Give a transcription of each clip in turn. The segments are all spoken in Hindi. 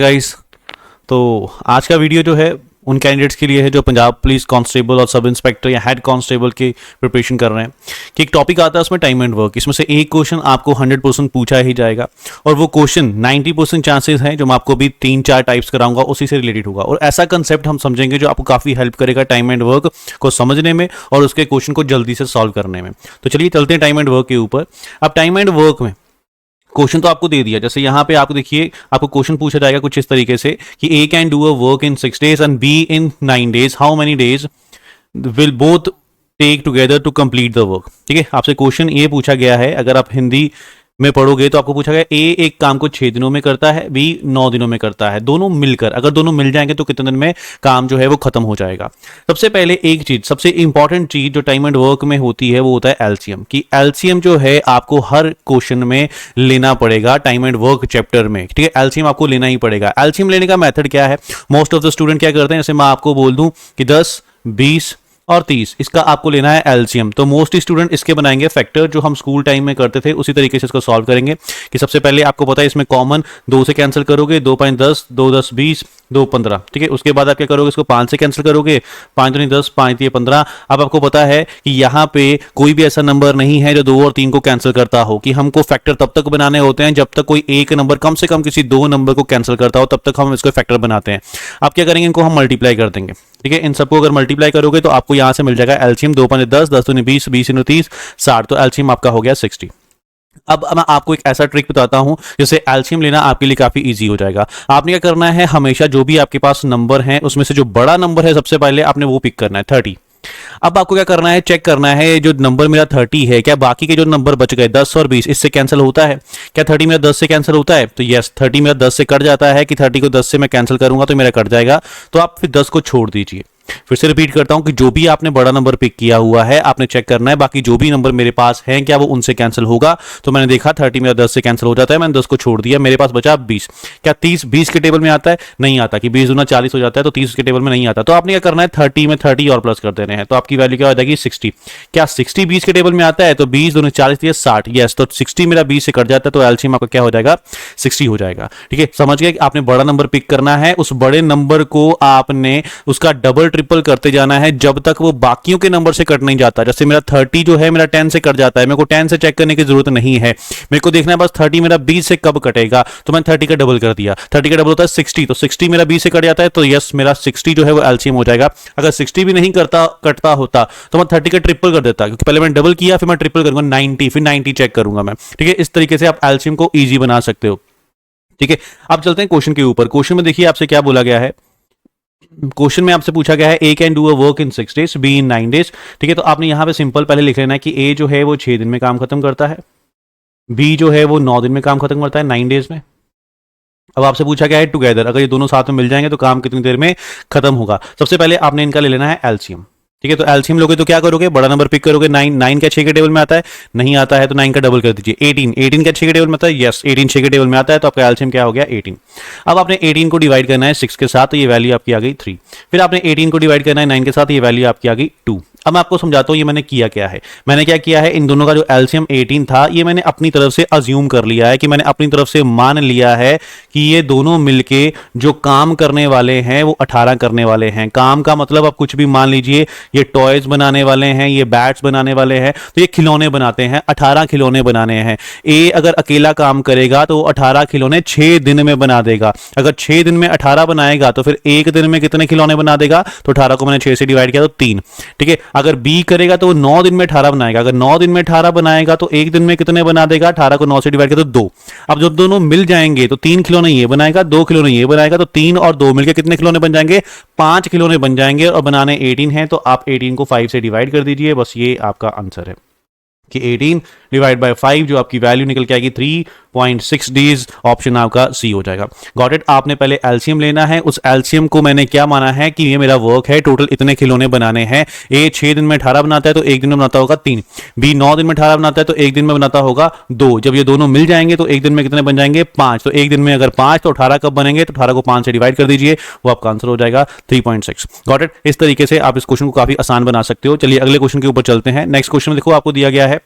गाइस, तो आज का वीडियो जो है उन कैंडिडेट्स के लिए है जो पंजाब पुलिस कांस्टेबल और सब इंस्पेक्टर या हेड कांस्टेबल की प्रिपरेशन कर रहे हैं कि एक टॉपिक आता है उसमें टाइम एंड वर्क। इसमें से एक क्वेश्चन आपको 100% पूछा ही जाएगा और वो क्वेश्चन 90% चांसेस हैं जो मैं आपको भी 3-4 टाइप्स कराऊंगा उसी से रिलेटेड होगा और ऐसा कंसेप्ट हम समझेंगे जो आपको काफ़ी हेल्प करेगा टाइम एंड वर्क को समझने में और उसके क्वेश्चन को जल्दी से सॉल्व करने में। तो चलिए चलते हैं टाइम एंड वर्क के ऊपर। अब टाइम एंड वर्क में क्वेश्चन तो आपको दे दिया, जैसे यहाँ पे आपको देखिए आपको क्वेश्चन पूछा जाएगा कुछ इस तरीके से कि A can do a work in 6 days and B in 9 days, how many days will both take together to complete the work. ठीक है, आपसे क्वेश्चन ये पूछा गया है, अगर आप हिंदी में पढ़ोगे तो आपको पूछा गया ए एक काम को 6 दिनों में करता है, बी 9 दिनों में करता है, दोनों मिलकर अगर दोनों मिल जाएंगे तो कितने दिन में काम जो है वो खत्म हो जाएगा। सबसे पहले एक चीज, सबसे इंपॉर्टेंट चीज जो टाइम एंड वर्क में होती है वो होता है एलसीएम। कि एलसीएम जो है आपको हर क्वेश्चन में लेना पड़ेगा टाइम एंड वर्क चैप्टर में। ठीक है, एलसीएम आपको लेना ही पड़ेगा। एलसीएम लेने का मेथड क्या है, मोस्ट ऑफ द स्टूडेंट क्या करते हैं, जैसे मैं आपको बोल दूं कि 10, 20 और 30 इसका आपको लेना है एलसीएम, तो मोस्टली स्टूडेंट इसके बनाएंगे फैक्टर जो हम स्कूल टाइम में करते थे, उसी तरीके से इसको सॉल्व करेंगे। कि सबसे पहले आपको पता है इसमें कॉमन 2 से कैंसिल करोगे, 2 5 10, 2 10 20, 2 15। ठीक है, उसके बाद आप क्या करोगे, इसको 5 से कैंसिल करोगे, 5 दूनी 10, 5 3 15। अब आपको पता है कि यहाँ पे कोई भी ऐसा नंबर नहीं है जो 2 और 3 को कैंसिल करता हो, कि हमको फैक्टर तब तक बनाने होते हैं जब तक कोई एक नंबर कम से कम किसी 2 नंबर को कैंसिल करता हो, तब तक हम इसको फैक्टर बनाते हैं। आप क्या करेंगे, इनको हम मल्टीप्लाई कर देंगे। ठीक है, इन सबको अगर मल्टीप्लाई करोगे तो आपको यहां से मिल जाएगा एलसीएम 2 5 10, 10 दूनी 20, 20 दूनी 30, 60, तो एलसीएम आपका हो गया 60। अब मैं आपको एक ऐसा ट्रिक बताता हूं जिससे एलसीएम लेना आपके लिए काफी इजी हो जाएगा। आपने क्या करना है, हमेशा जो भी आपके पास नंबर है उसमें से जो बड़ा नंबर है सबसे पहले आपने वो पिक करना है, 30। अब आपको क्या करना है, चेक करना है जो नंबर मेरा 30 है क्या बाकी के जो नंबर बच गए 10 और 20 इससे कैंसिल होता है क्या। 30 मेरा 10 से कैंसिल होता है, तो यस 30 मेरा 10 से कट जाता है कि 30 को 10 से मैं कैंसिल करूंगा तो मेरा कट जाएगा, तो आप फिर 10 को छोड़ दीजिए। फिर से रिपीट करता हूं कि जो भी आपने बड़ा नंबर पिक किया हुआ है आपने चेक करना है बाकी जो भी नंबर मेरे पास हैं क्या वो उनसे कैंसिल होगा। तो मैंने देखा 30 मेरा 10 से कैंसिल हो जाता है, मैंने 10 को छोड़ दिया, मेरे पास बचा 20। क्या 30 20 के टेबल में आता है, नहीं आता, कि 20 दूना 40 हो जाता है, तो 30 के टेबल में नहीं आता। तो आपने क्या करना है, 30 में 30 और प्लस कर देने हैं, तो आपकी वैल्यू क्या हो जाएगी 60। क्या 60 20 के टेबल में आता है, तो 20 दूना 40 60, यस, तो 60 मेरा 20 से कट जाता है, तो एलसीएम आपका क्या हो जाएगा 60 हो जाएगा। ठीक है, समझ गए कि आपने बड़ा नंबर पिक करना है, उस बड़े नंबर को आपने उसका डबल ट्रिपल करते जाना है जब तक वो बाकियों के नंबर से कट नहीं जाता। जैसे मेरा 30 जो है मेरा 10 से कट जाता है, मेरे को 10 से चेक करने की जरूरत नहीं है, मेरे को देखना है बस 30 मेरा 20 से कब कटेगा, तो मैंने 30 का डबल कर दिया। 30 का डबल होता है 60, तो 60 मेरा 20 से कट जाता है, तो यस मेरा 60 जो है वो एलसीएम हो जाएगा। अगर 60 भी नहीं कटता होता तो मैं 30 का ट्रिपल कर देता, क्योंकि पहले मैंने डबल किया फिर मैं ट्रिपल करूंगा 90, फिर 90 चेक करूंगा मैं। ठीक है, इस तरीके से आप एलसीएम को ईजी बना सकते हो। ठीक है, अब चलते हैं क्वेश्चन के ऊपर। क्वेश्चन में देखिए आपसे क्या बोला गया है, क्वेश्चन में आपसे पूछा गया है A can do a work in 6 days, B in 9 days। ठीक है, तो आपने यहां पे सिंपल पहले लिख लेना है कि ए जो है वो 6 दिन में काम खत्म करता है, बी जो है वो 9 दिन में काम खत्म करता है, 9 days में। अब आपसे पूछा गया है टुगेदर, अगर ये दोनों साथ में मिल जाएंगे तो काम कितनी देर में खत्म होगा। सबसे पहले आपने इनका ले लेना है एलसीएम। ठीक है, तो एलसीएम लोगे तो क्या करोगे, बड़ा नंबर पिक करोगे। 9 क्या 6 के टेबल में आता है, नहीं आता है, तो 9 का डबल कर दीजिए। 18 क्या 6 के टेबल में आता है, यस 18 6 के टेबल में आता है, तो आपका एलसीएम क्या हो गया 18। अब आपने 18 को डिवाइड करना है 6 के साथ, तो ये वैल्यू आपकी आ गई 3। फिर आपने 18 को डिवाइड करना है 9 के साथ, ये वैल्यू आपकी आ गई 2। अब मैं आपको समझाता हूं ये मैंने किया क्या है। मैंने क्या किया है, इन दोनों का जो एलसीएम 18 था ये मैंने अपनी तरफ से अज्यूम कर लिया है, कि मैंने अपनी तरफ से मान लिया है कि ये दोनों मिलके जो काम करने वाले हैं वो 18 करने वाले हैं। काम का मतलब आप कुछ भी मान लीजिए, ये टॉयज बनाने वाले हैं, ये बैट्स बनाने वाले हैं, तो ये खिलौने बनाते हैं, 18 खिलौने बनाने हैं। ए अगर अकेला काम करेगा तो वो 18 खिलौने 6 दिन में बना देगा। अगर 6 दिन में 18 बनाएगा तो फिर एक दिन में कितने खिलौने बना देगा, तो 18 को मैंने 6 से डिवाइड किया तो 3। ठीक है, अगर बी करेगा तो वो 9 दिन में 18 बनाएगा, अगर 9 दिन में 18 बनाएगा तो एक दिन में कितने बना देगा, 18 को 9 से डिवाइड किया तो 2। अब जब दोनों मिल जाएंगे तो 3 खिलौने ये बनाएगा, 2 खिलौने ये बनाएगा, तो 3 और 2 मिलकर कितने खिलौने बन जाएंगे, 5 खिलौने बन जाएंगे। और बनाने 18 है, तो आप 18 को 5 से डिवाइड कर दीजिए, बस ये आपका आंसर है कि 18 डिवाइड बाय 5 जो आपकी वैल्यू निकल के आएगी 3.6 days, ऑप्शन आपका सी हो जाएगा। Got it. आपने पहले एलसीएम लेना है, उस एलसीएम को मैंने क्या माना है कि ये मेरा वर्क है, टोटल इतने खिलौने बनाने हैं। ए 6 दिन में 18 बनाता है तो एक दिन में बनाता होगा 3, बी 9 दिन में 18 बनाता है तो एक दिन में बनाता होगा 2। जब ये दोनों मिल जाएंगे तो एक दिन में कितने बन जाएंगे 5, तो एक दिन में अगर 5 तो 18 कब बनेंगे, तो 18 को 5 से डिवाइड कर दीजिए, वो आपका आंसर हो जाएगा 3.6। Got it. इस तरीके से आप इस क्वेश्चन को काफी आसान बना सकते हो। चलिए अगले क्वेश्चन के ऊपर चलते हैं। नेक्स्ट क्वेश्चन में देखो आपको दिया गया है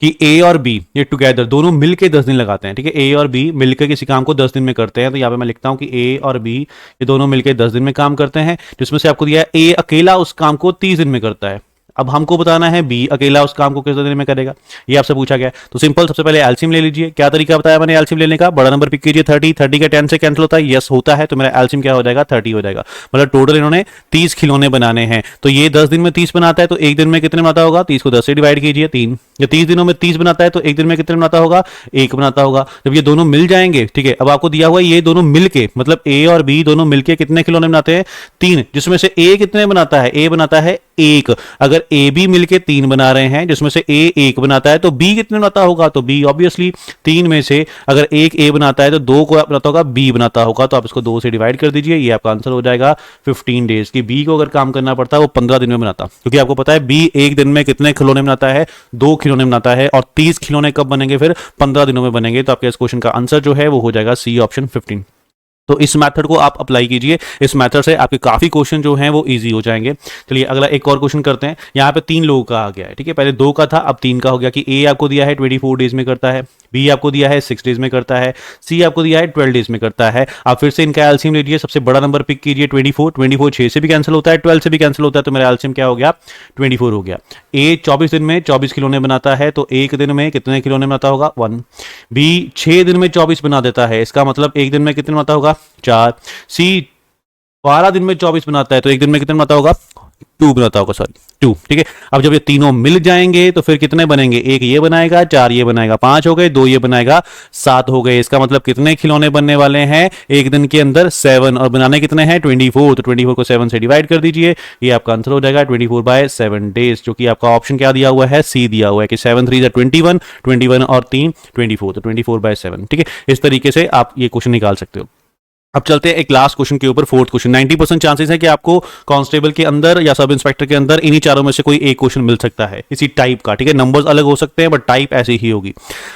कि ए और बी ये टुगेदर दोनों मिलके 10 दिन लगाते हैं, ठीक है, ए और बी मिलकर किसी काम को 10 दिन में करते हैं, तो यहाँ पे मैं लिखता हूँ कि ए और बी ये दोनों मिलके 10 दिन में काम करते हैं, जिसमें से आपको दिया है ए अकेला उस काम को 30 दिन में करता है। अब हमको बताना है बी अकेला उस काम को कितने दिन में करेगा, ये आपसे पूछा गया है। तो सिंपल, सबसे पहले एलसीएम ले लीजिए। क्या तरीका बताया मैंने एलसीएम लेने का, बड़ा नंबर पिक कीजिए 30, 30 का 10 से कैंसिल होता है, यस होता है, तो मेरा एलसीएम क्या हो जाएगा 30 हो जाएगा। मतलब टोटल इन्होंने 30 खिलौने बनाने हैं, तो ये 10 दिन में 30 बनाता है, तो एक दिन में कितने बनाता होगा, 30 को 10 से डिवाइड कीजिए 3। या 30 दिनों में 30 बनाता है तो एक दिन में कितने बनाता होगा, 1 बनाता होगा। जब ये दोनों मिल जाएंगे, ठीक है, अब आपको दिया हुआ ये दोनों मिलके, मतलब ए और बी दोनों मिलके कितने खिलौने बनाते हैं, 3, जिसमें से ए कितने बनाता है, ए बनाता है 1। अगर ए बी मिलके 3 बना रहे हैं, जिसमें से ए 1 बनाता है, तो बी कितने बनाता होगा, तो बी ऑब्वियसली 3 में से अगर एक ए बनाता है तो 2 को बनाता होगा, बी बनाता होगा, तो आप इसको 2 से डिवाइड कर दीजिए, ये आपका आंसर हो जाएगा 15 डेज की। बी को अगर काम करना पड़ता है वो 15 दिन में बनाता, क्योंकि आपको पता है बी एक दिन में कितने खिलौने बनाता है, 2 खिलौने बनाता है, और 30 खिलौने कब बनेंगे, फिर 15 दिनों में बनेंगे। तो आपके इस क्वेश्चन का आंसर जो है वो हो जाएगा सी ऑप्शन 15। तो इस मेथड को आप अप्लाई कीजिए, इस मेथड से आपके काफी क्वेश्चन जो हैं वो इजी हो जाएंगे। चलिए अगला एक और क्वेश्चन करते हैं। यहाँ पे 3 लोगों का आ गया है, ठीक है, पहले 2 का था, अब 3 का हो गया कि ए आपको दिया है 24 डेज में करता है, बी आपको दिया है 6 डेज में करता है, सी आपको दिया है 12 डेज में करता है। आप फिर से इनका एलसीएम लीजिए, सबसे बड़ा नंबर पिक कीजिए 24 6 से भी कैंसिल होता है, 12 से भी कैंसिल होता है, तो मेरा एलसीएम क्या हो गया 24 हो गया। ए 24 दिन में 24 खिलौने बनाता है, तो एक दिन में कितने खिलौने बनाता होगा 1। बी 6 दिन में 24 बना देता है, इसका मतलब एक दिन में कितने बनाता होगा 4। सी 12 दिन में 24 बनाता है, तो एक दिन में कितने बनाता होगा 2 बनाता होगा, सॉरी 2, ठीक है। अब जब ये तीनों मिल जाएंगे तो फिर कितने बनेंगे, एक ये बनाएगा, 4 ये बनाएगा, 5 हो गए, 2 ये बनाएगा, 7 हो गए। इसका मतलब कितने खिलौने बनने वाले हैं एक दिन के अंदर 7, और बनाने कितने हैं 24, तो 24 को 7 से डिवाइड कर दीजिए, ये आपका आंसर हो जाएगा 24/7 डेज, जो कि आपका ऑप्शन क्या दिया हुआ है, सी दिया हुआ है कि 7 3 21, 21 और 3 24, तो 24/7, ठीक है। इस तरीके से आप ये क्वेश्चन निकाल सकते हो। अब चलते हैं एक लास्ट क्वेश्चन के ऊपर, 4th क्वेश्चन। 90% चांसेस है कि आपको कांस्टेबल के अंदर या सब इंस्पेक्टर के अंदर इन्हीं चारों में से कोई एक क्वेश्चन मिल सकता है इसी टाइप का, ठीक है, नंबर्स अलग हो सकते हैं बट टाइप ऐसी ही होगी।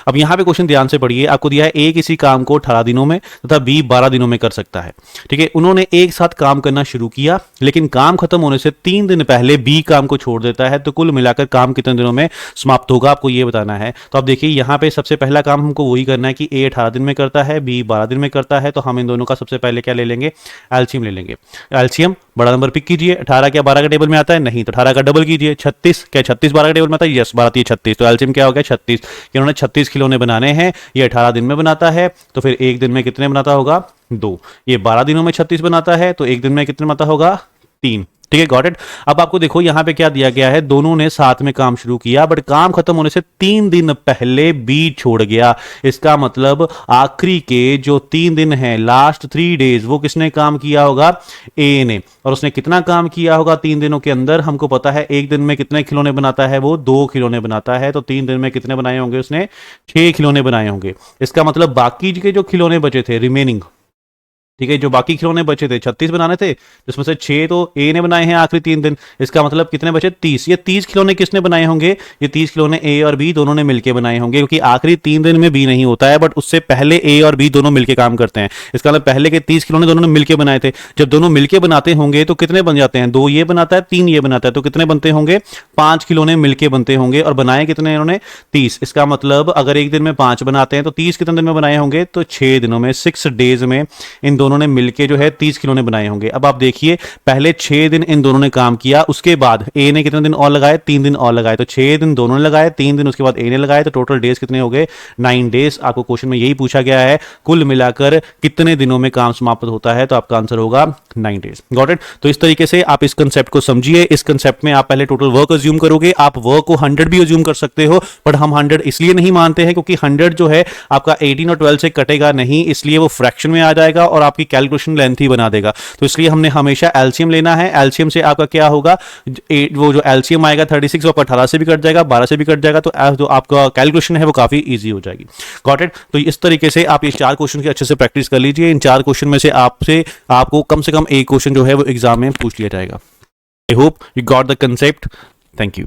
अब यहां पे क्वेश्चन ध्यान से पढ़िए, आपको दिया है ए किसी काम को 18 दिनों में तथा बी 12 दिनों में कर सकता है, ठीक है। उन्होंने एक साथ काम करना शुरू किया, लेकिन काम खत्म होने से 3 दिन पहले बी काम को छोड़ देता है, तो कुल मिलाकर काम कितने दिनों में समाप्त होगा, आपको ये बताना है। तो आप देखिए यहाँ पे सबसे पहला काम हमको वही करना है कि ए 18 दिन में करता है, बी 12 दिन में करता है, तो हम इन दोनों का सबसे पहले क्या ले लेंगे, एलसीएम ले लेंगे। एलसीएम बड़ा नंबर पिक कीजिए, 18 क्या 12 का टेबल में आता है, नहीं, तो 18 का डबल कीजिए, 36 क्या 36 12 का टेबल में आता है, यस 12 3 36, तो एलसीएम क्या हो गया 36। इन्होंने 36 खिलौने बनाने हैं, ये 18 दिन में बनाता है, तो फिर एक दिन में कितने बनाता होगा 2। ये 12 दिनों में 36 बनाता है, तो एक दिन में कितने बनाता होगा 3, ठीक है, गॉट इट। अब आपको देखो यहां पे क्या दिया गया है, दोनों ने साथ में काम शुरू किया, बट काम खत्म होने से 3 दिन पहले बी छोड़ गया। इसका मतलब आखिरी के जो 3 दिन हैं, लास्ट 3 डेज, वो किसने काम किया होगा, ए ने। और उसने कितना काम किया होगा 3 दिनों के अंदर, हमको पता है एक दिन में कितने खिलौने बनाता है, वो 2 खिलौने बनाता है, तो 3 दिन में कितने बनाए होंगे उसने, 6 खिलौने बनाए होंगे। इसका मतलब बाकी के जो खिलौने बचे थे रिमेनिंग, ठीक है, जो बाकी खिलौने बचे थे 36 बनाने थे, जिसमें से 6 तो ए ने बनाए हैं आखिरी 3 दिन, इसका मतलब कितने बचे 30। ये 30 खिलौने किसने बनाए होंगे, ये 30 खिलौने ए और बी दोनों ने मिलकर बनाए होंगे, क्योंकि आखिरी 3 दिन में बी नहीं होता है, बट उससे पहले ए और बी दोनों मिलकर काम करते हैं। इसका मतलब पहले के 30 खिलौने दोनों ने मिलकर बनाए थे, जब दोनों मिलकर बनाते होंगे तो कितने बन जाते हैं, 2 ये बनाता है 3 ये बनाता है, तो कितने बनते होंगे 5 खिलौने मिलकर बनते होंगे, और बनाए कितने इन्होंने 30। इसका मतलब अगर एक दिन में 5 बनाते हैं तो 30 कितने दिन में बनाए होंगे, तो 6 दिनों में, 6 डेज में इन दोनों ने मिलकर जो है 30 खिलौने बनाए होंगे। अब आप देखिए पहले 6 दिन इन दोनों ने काम किया, उसके बाद ए ने कितने दिन और लगाए, 3 दिन और लगाए, तो 6 दिन दोनों ने लगाए, 3 दिन उसके बाद ए ने लगाए, तो टोटल डेज कितने हो गए 9 डेज। आपको क्वेश्चन में यही पूछा गया है कुल मिलाकर कितने दिनों में काम समाप्त होता है, तो आपका आंसर होगा 9 डेज। Got it. तो इस तरीके से आप इस कंसेप्ट को समझिए। इस कंसेप्ट में आप पहले टोटल वर्क अज्यूम करोगे, आप वर्क को 100 भी अज्यूम कर सकते हो, बट हम 100 इसलिए नहीं मानते हैं क्योंकि 100 जो है आपका 18 और 12 से कटेगा नहीं, इसलिए वो फ्रैक्शन में आ जाएगा और आपकी कैलकुलेशन लेंथी बना देगा। तो इसलिए हमने हमेशा एलसीएम लेना है। एलसीएम से आपका क्या होगा, वो जो एलसीएम आएगा 36 वो 18 से भी कट जाएगा, 12 से भी कट जाएगा, तो जो आपका कैलकुलेशन है वो काफी इजी हो जाएगी। Got it. तो इस तरीके से आप ये 4 क्वेश्चन की अच्छे से प्रैक्टिस कर लीजिए। इन 4 क्वेश्चन में से आपको कम से कम एक क्वेश्चन जो है वो एग्जाम में पूछ लिया जाएगा। I hope you got the concept. Thank you.